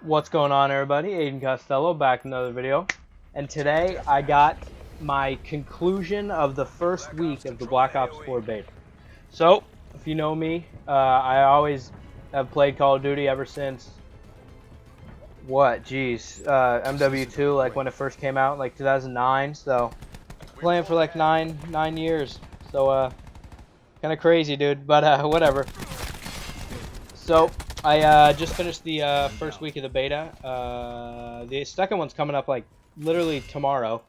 What's going on, everybody? Aiden Costello back in another video, and today I got my conclusion of the first week of the Black Ops 4 beta. So, if you know me, I always have played Call of Duty ever since MW2, like when it first came out, like 2009. So, playing for like nine years. So, kind of crazy, dude. But whatever. So, I just finished the first week of the beta. The second one's coming up like literally tomorrow.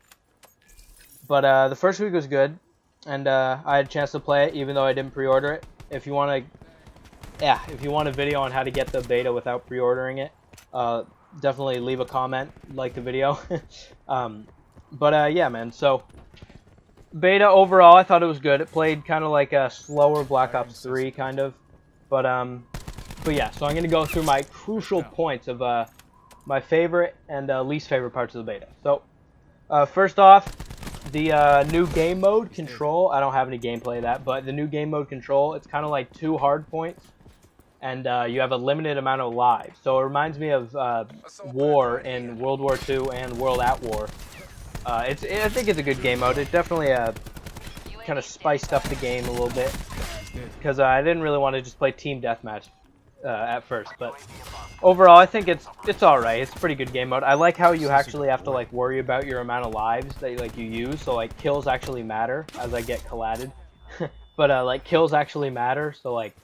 But the first week was good, and I had a chance to play it even though I didn't pre-order it. If you want a video on how to get the beta without pre-ordering it, definitely leave a comment, like the video. Yeah, man. So beta overall, I thought it was good. It played kind of like a slower Black Ops 3 kind of, but yeah, so I'm going to go through my crucial points of my favorite and least favorite parts of the beta. So, first off, the new game mode control. I don't have any gameplay of that, but the new game mode control, it's kind of like 2 hard points, and you have a limited amount of lives. So it reminds me of War in World War II and World at War. I think it's a good game mode. It definitely kind of spiced up the game a little bit, because I didn't really want to just play team deathmatch at first, but overall I think it's alright. It's a pretty good game mode. I like how you actually have to like worry about your amount of lives that you use, so like kills actually matter as I get colladed. But like kills actually matter, so like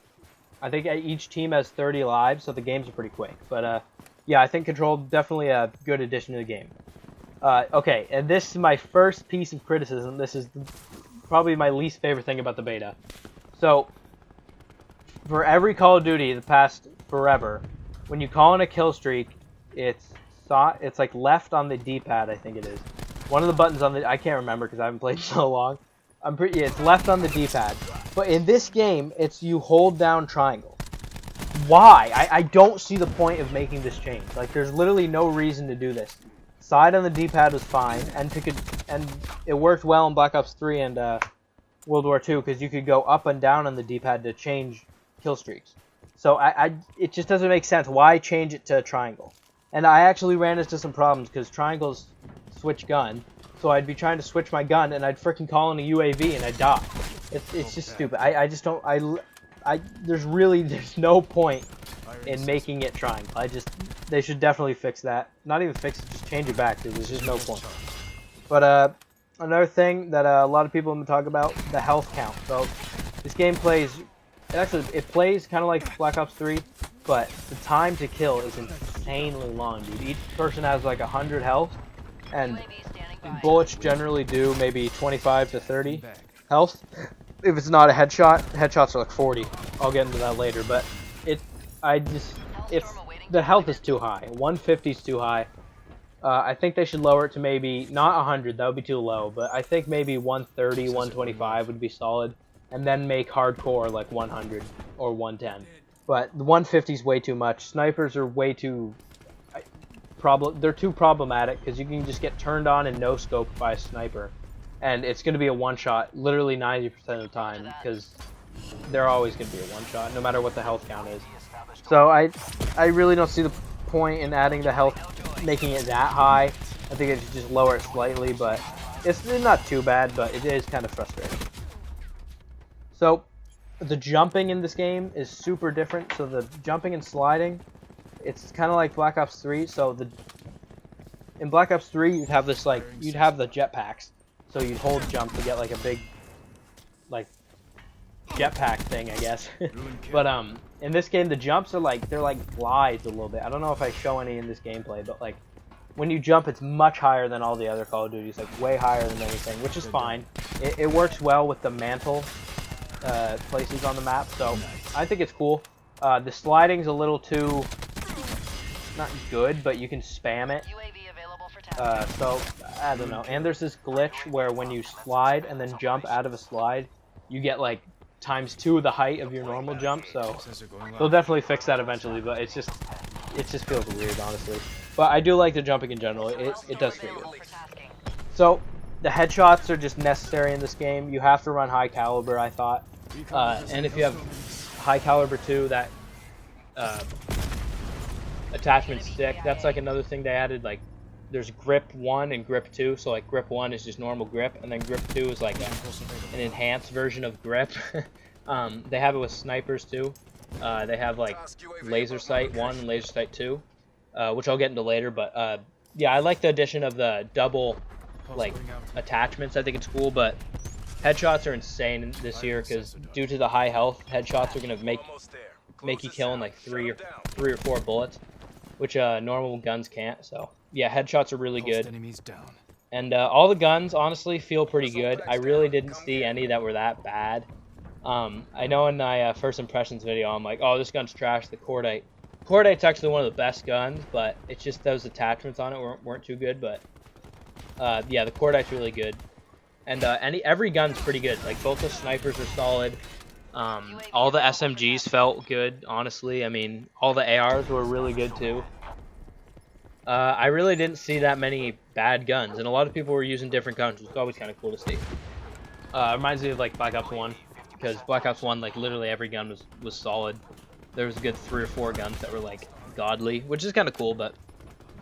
I think each team has 30 lives, so the games are pretty quick. But yeah, I think control definitely a good addition to the game. Okay, and this is my first piece of criticism. This is probably my least favorite thing about the beta. So for every Call of Duty the past forever, when you call in a kill streak, it's like left on the D-pad, I think it is. One of the buttons on the, I can't remember because I haven't played so long. Yeah, it's left on the D-pad. But in this game, it's you hold down triangle. Why? I don't see the point of making this change. Like, there's literally no reason to do this. Side on the D-pad was fine, and it worked well in Black Ops 3 and World War II, because you could go up and down on the D-pad to change kill streaks. So it just doesn't make sense. Why change it to triangle? And I actually ran into some problems because triangles switch gun. So I'd be trying to switch my gun and I'd freaking call in a UAV and I'd die. It's just stupid. I just don't. There's no point in making it triangle. They should definitely fix that. Not even fix it, just change it back, dude. There's just no point. But another thing that a lot of people have been talking about, the health count. So this game plays. It plays kind of like Black Ops 3, but the time to kill is insanely long, dude. Each person has like 100 health, and bullets generally do maybe 25 to 30 health. If it's not a headshot, headshots are like 40. I'll get into that later, but the health is too high. 150 is too high. I think they should lower it to maybe, not 100, that would be too low, but I think maybe 130, 125 would be solid. And then make hardcore like 100 or 110. But the 150 is way too much. Snipers are way too they're too problematic, because you can just get turned on and no scoped by a sniper, and it's going to be a one shot literally 90% of the time, because they're always going to be a one shot no matter what the health count is. So I really don't see the point in adding the health, making it that high. I think it should just lower it slightly, but it's not too bad, but it is kind of frustrating. So, the jumping in this game is super different. So the jumping and sliding, it's kind of like Black Ops 3. So in Black Ops 3, you'd have the jetpacks. So you'd hold jump to get like a big, like, jetpack thing, I guess. But in this game, the jumps are they're like glides a little bit. I don't know if I show any in this gameplay, but like when you jump, it's much higher than all the other Call of Duties, like way higher than anything, which is fine. It works well with the mantle places on the map, so I think it's cool. The sliding's a little too not good, but you can spam it. So I don't know. And there's this glitch where when you slide and then jump out of a slide, you get like ×2 the height of your normal jump. So they'll definitely fix that eventually, but it just feels weird, honestly. But I do like the jumping in general. It does feel good. So the headshots are just necessary in this game. You have to run high caliber, I thought. And if you have high caliber 2, that attachment stick. That's like another thing they added. Like, there's grip 1 and grip 2. So like grip 1 is just normal grip, and then grip 2 is like an enhanced version of grip. They have it with snipers too. They have like laser sight 1 and laser sight 2, which I'll get into later. But yeah, I like the addition of the double like attachments. I think it's cool, but headshots are insane this year because due to the high health, headshots are gonna make you kill in like three or four bullets, which normal guns can't. So yeah, headshots are really good. And all the guns honestly feel pretty good. I really didn't see any that were that bad. I know in my first impressions video, I'm like, oh, this gun's trash, the Cordite. Cordite's actually one of the best guns, but it's just those attachments on it weren't too good. But yeah, the Cordite's really good. And every gun's pretty good. Like, both the snipers are solid. All the SMGs felt good, honestly. I mean, all the ARs were really good too. I really didn't see that many bad guns, and a lot of people were using different guns, which was always kind of cool to see. It reminds me of like Black Ops 1, because Black Ops 1, like literally every gun was solid. There was a good 3 or 4 guns that were like godly, which is kind of cool. But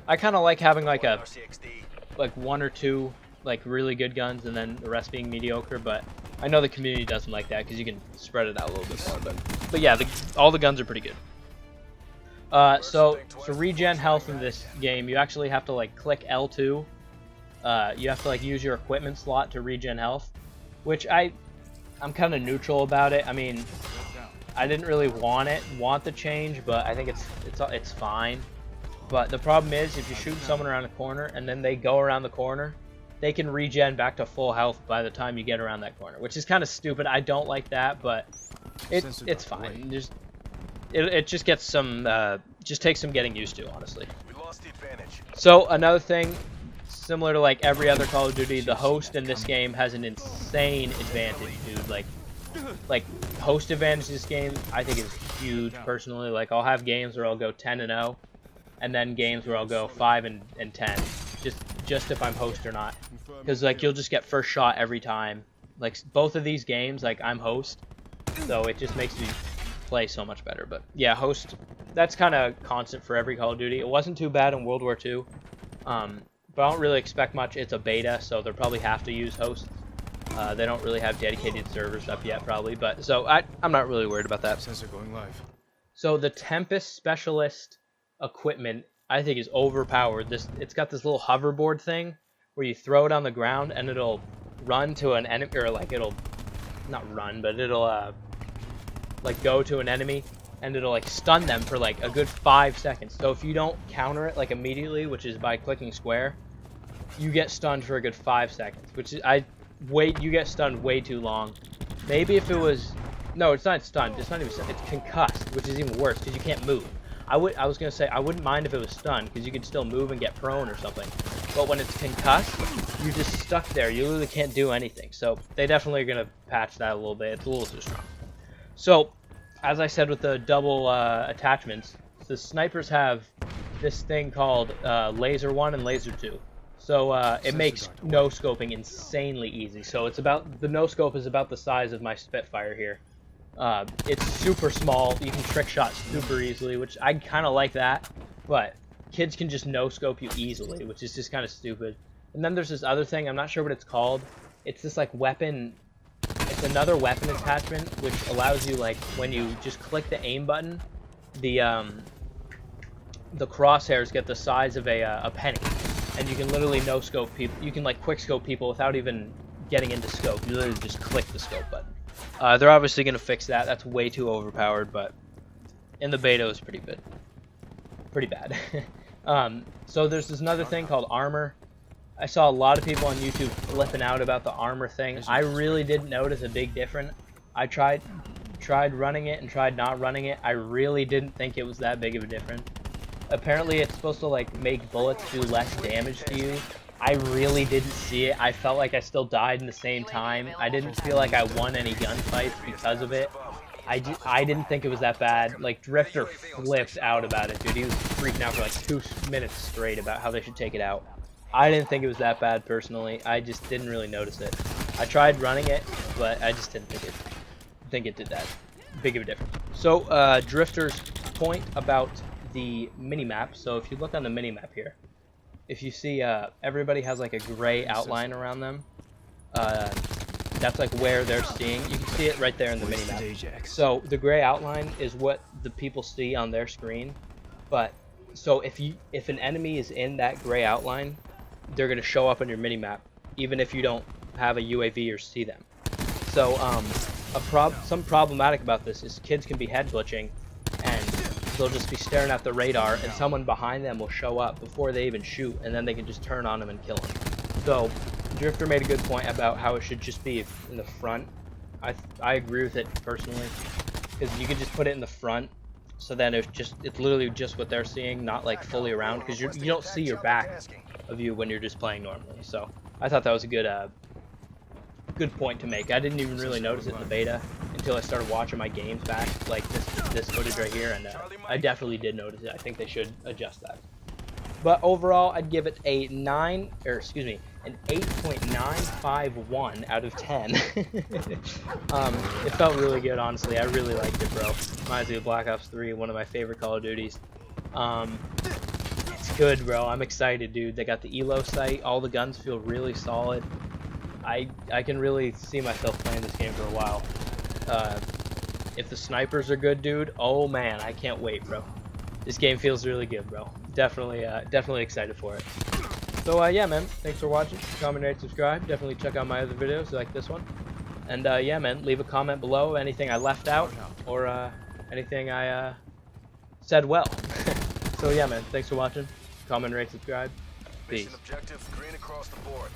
I kind of like having like 1 or 2 like really good guns, and then the rest being mediocre. But I know the community doesn't like that because you can spread it out a little bit more. But yeah, all the guns are pretty good. So to regen health in this game, you actually have to like click L2. You have to like use your equipment slot to regen health, which I'm kind of neutral about it. I mean, I didn't really want the change, but I think it's fine. But the problem is, if you shoot someone around the corner and then they go around the corner, they can regen back to full health by the time you get around that corner, which is kind of stupid. I don't like that, but it's fine. It just gets some just takes some getting used to, honestly. So another thing, similar to like every other Call of Duty, the host in this game has an insane advantage, dude. Like host advantage in this game, I think is huge personally. Like, I'll have games where I'll go 10-0, and then games where I'll go 5-10, just if I'm host or not, because like you'll just get first shot every time. Like, both of these games, like, I'm host, so it just makes me play so much better. But yeah, host, that's kind of constant for every Call of Duty. It wasn't too bad in World War II, but I don't really expect much. It's a beta, so they'll probably have to use hosts. They don't really have dedicated servers up yet, probably, but so I'm not really worried about that. Sensor going live. So the Tempest Specialist equipment, I think, is overpowered. It's got this little hoverboard thing where you throw it on the ground and it'll run to an enemy, or like it'll not run, but it'll like go to an enemy and it'll like stun them for like a good 5 seconds. So if you don't counter it like immediately, which is by clicking square, you get stunned for a good 5 seconds, which is you get stunned way too long. Maybe if it was, no, it's not stunned. It's not even stunned. It's concussed, which is even worse because you can't move. I was gonna say I wouldn't mind if it was stunned because you could still move and get prone or something. But when it's concussed, you're just stuck there. You literally can't do anything. So they definitely are gonna patch that a little bit. It's a little too strong. So, as I said with the double attachments, the snipers have this thing called Laser 1 and Laser 2. So it makes no-scoping insanely easy. So the no-scope is about the size of my Spitfire here. It's super small. You can trick shot super easily, which I kind of like that. But kids can just no-scope you easily, which is just kind of stupid. And then there's this other thing. I'm not sure what it's called. It's this like weapon. It's another weapon attachment which allows you, like, when you just click the aim button, the crosshairs get the size of a penny, and you can literally no scope people. You can like quick scope people without even getting into scope. You literally just click the scope button. They're obviously gonna fix that. That's way too overpowered, but in the beta it was pretty good, pretty bad. So there's this another thing called armor. I saw a lot of people on YouTube flipping out about the armor thing. I really didn't notice a big difference. I tried running it and tried not running it. I really didn't think it was that big of a difference. Apparently it's supposed to like make bullets do less damage to you. I really didn't see it. I felt like I still died in the same time. I didn't feel like I won any gunfights because of it. I didn't think it was that bad. Like, Drifter flipped out about it, dude. He was freaking out for like 2 minutes straight about how they should take it out. I didn't think it was that bad personally. I just didn't really notice it. I tried running it, but I just didn't think it did that big of a difference. So Drifter's point about the mini-map. So if you look on the mini-map here, if you see everybody has like a gray outline around them, that's like where they're seeing. You can see it right there in the mini-map. So the gray outline is what the people see on their screen. But so if an enemy is in that gray outline, they're gonna show up on your mini-map, even if you don't have a UAV or see them. So some problematic about this is kids can be head glitching, and they'll just be staring at the radar, and someone behind them will show up before they even shoot, and then they can just turn on them and kill them. So Drifter made a good point about how it should just be in the front. I agree with it personally, because you could just put it in the front, so then it's literally just what they're seeing, not like fully around, because you don't see your back of you when you're just playing normally. So I thought that was a good point to make. I didn't even really notice it in the beta until I started watching my games back, like this footage right here, and I definitely did notice it. I think they should adjust that. But overall, I'd give it an 8.951 out of 10. It felt really good, honestly. I really liked it, bro. Reminds me of Black Ops 3, one of my favorite Call of Duties. It's good, bro. I'm excited, dude. They got the ELO sight. All the guns feel really solid. I can really see myself playing this game for a while. If the snipers are good, dude, oh man, I can't wait, bro. This game feels really good, bro. Definitely excited for it. So yeah, man, thanks for watching. Comment, rate, subscribe. Definitely check out my other videos like this one. And yeah, man, leave a comment below, anything I left out or anything I said well. So yeah, man, thanks for watching. Comment, rate, subscribe. Peace. Mission objective green across the board.